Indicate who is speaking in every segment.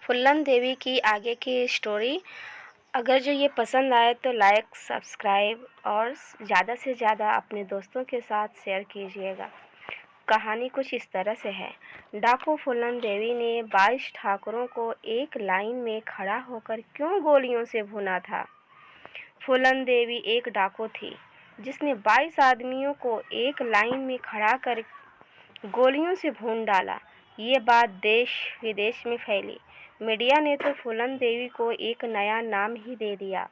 Speaker 1: फूलन देवी की आगे की स्टोरी। अगर जो ये पसंद आए तो लाइक, सब्सक्राइब और ज़्यादा से ज़्यादा अपने दोस्तों के साथ शेयर कीजिएगा। कहानी कुछ इस तरह से है। डाकू फूलन देवी ने 22 ठाकुरों को एक लाइन में खड़ा होकर क्यों गोलियों से भुना था। फूलन देवी एक डाकू थी जिसने 22 आदमियों को एक लाइन में खड़ा कर गोलियों से भून डाला। ये बात देश विदेश में फैली। मीडिया ने तो फूलन देवी को एक नया नाम ही दे दिया,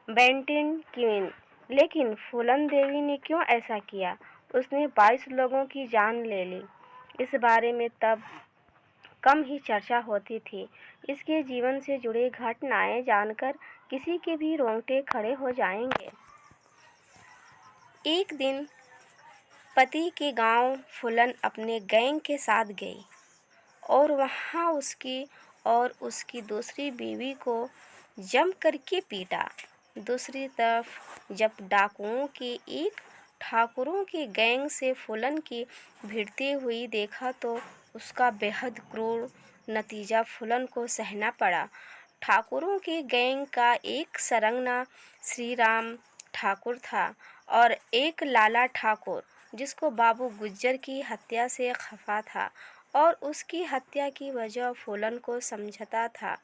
Speaker 1: बेंटिन क्वीन। लेकिन फूलन देवी ने क्यों ऐसा किया? उसने 22 लोगों की जान ले ली। इस बारे में तब कम ही चर्चा होती थी। इसके जीवन से जुड़ी घटनाएं जानकर किसी के भी रोंगटे खड़े हो जाएंगे। एक दिन पति के गांव फूलन अपने गैंग के साथ गई और वहां उसकी और उसकी दूसरी बीवी को जम करके पीटा। दूसरी तरफ जब डाकुओं के एक ठाकुरों के गैंग से फूलन की भिड़ती हुई देखा तो उसका बेहद क्रूर नतीजा फूलन को सहना पड़ा। ठाकुरों के गैंग का एक सरंगना श्री राम ठाकुर था और एक लाला ठाकुर जिसको बाबू गुज्जर की हत्या से खफा था और उसकी हत्या की वजह फूलन को समझता था।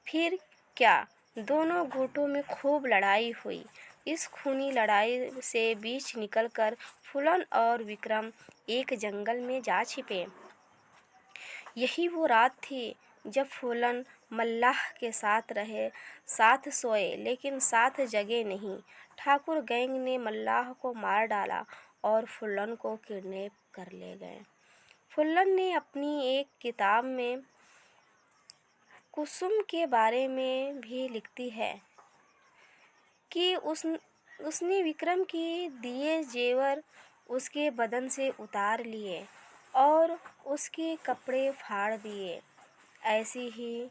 Speaker 1: फिर क्या, दोनों गुटों में खूब लड़ाई हुई। इस खूनी लड़ाई से बीच निकलकर फूलन और विक्रम एक जंगल में जा छिपे। यही वो रात थी जब फूलन मल्लाह के साथ रहे, साथ सोए लेकिन साथ जगे नहीं। ठाकुर गैंग ने मल्लाह को मार डाला और फूलन को किडनैप कर ले गए। फूलन ने अपनी एक किताब में कुसुम के बारे में भी लिखती है कि उसने विक्रम के दिए जेवर उसके बदन से उतार लिए और उसके कपड़े फाड़ दिए। ऐसी ही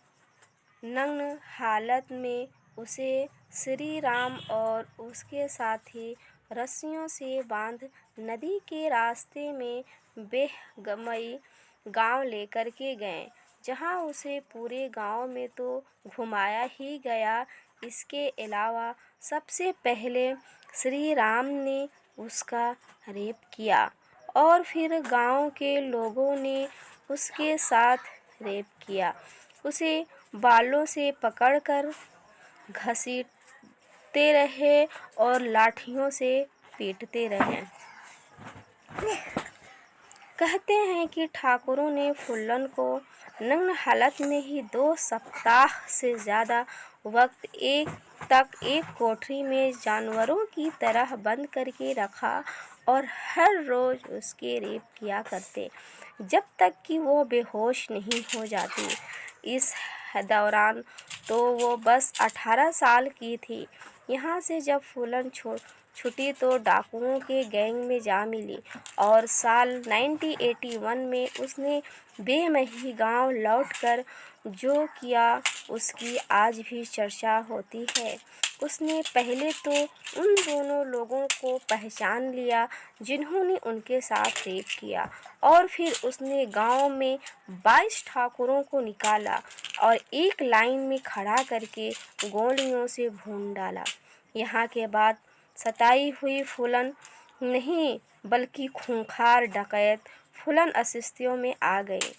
Speaker 1: नग्न हालत में उसे श्री राम और उसके साथी रस्सियों से बांध नदी के रास्ते में बेहगमई गांव लेकर के गए, जहां उसे पूरे गांव में तो घुमाया ही गया। इसके अलावा सबसे पहले श्री राम ने उसका रेप किया और फिर गांव के लोगों ने उसके साथ रेप किया। उसे बालों से पकड़कर घसीटते रहे और लाठियों से पीटते रहे। कहते हैं कि ठाकुरों ने फूलन को नग्न हालत में ही 2 सप्ताह से ज़्यादा वक्त एक कोठरी में जानवरों की तरह बंद करके रखा और हर रोज़ उसके रेप किया करते जब तक कि वो बेहोश नहीं हो जाती। इस दौरान तो वो बस 18 साल की थी। यहाँ से जब फूलन छुटी तो डाकुओं के गैंग में जा मिली और साल 1981 में उसने बेमही गांव लौटकर जो किया उसकी आज भी चर्चा होती है। उसने पहले तो उन दोनों लोगों को पहचान लिया जिन्होंने उनके साथ रेप किया और फिर उसने गांव में 22 ठाकुरों को निकाला और एक लाइन में खड़ा करके गोलियों से भून डाला। यहाँ के बाद सताई हुई फूलन नहीं बल्कि खूंखार डकैत फूलन अस्तित्व में आ गए।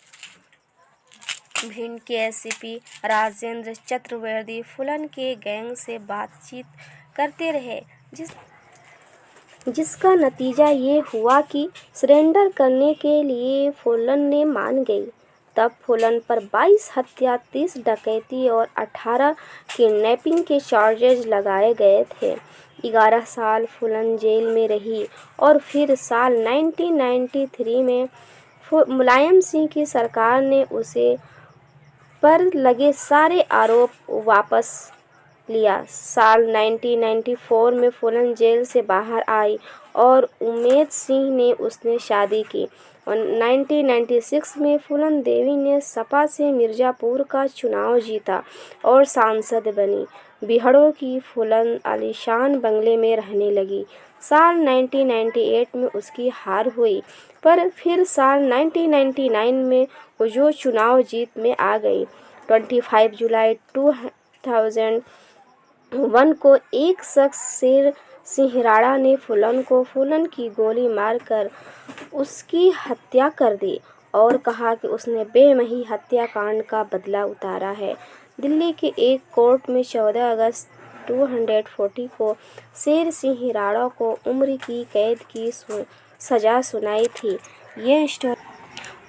Speaker 1: भिंड के एसपी राजेंद्र चतुर्वेदी फूलन के गैंग से बातचीत करते रहे, जिसका नतीजा ये हुआ कि सरेंडर करने के लिए फूलन ने मान गई। तब फूलन पर 22 हत्या, 30 डकैती और 18 किडनैपिंग के चार्जेज लगाए गए थे। 11 साल फूलन जेल में रही और फिर साल 1993 में मुलायम सिंह की सरकार ने उसे पर लगे सारे आरोप वापस लिया। साल 1994 में फूलन जेल से बाहर आई और उमेद सिंह ने उसने शादी की और 1996 में फूलन देवी ने सपा से मिर्ज़ापुर का चुनाव जीता और सांसद बनी। बिहड़ों की फूलन आलीशान बंगले में रहने लगी। साल 1998 में उसकी हार हुई पर फिर साल 1999 में वो जो चुनाव जीत में आ गई। 25 जुलाई 2001 को एक शख्स शेर सिंह राणा ने फूलन की गोली मारकर उसकी हत्या कर दी और कहा कि उसने बेमही हत्याकांड का बदला उतारा है। दिल्ली के एक कोर्ट में 14 अगस्त 240 को शेर सिंह राणा को उम्र की कैद की सज़ा सुनाई थी। ये स्टोरी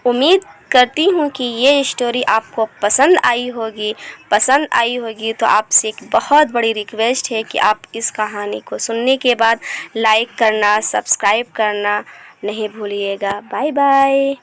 Speaker 1: उम्मीद करती हूँ कि ये स्टोरी आपको पसंद आई होगी तो आपसे एक बहुत बड़ी रिक्वेस्ट है कि आप इस कहानी को सुनने के बाद लाइक करना, सब्सक्राइब करना नहीं भूलिएगा। Bye bye.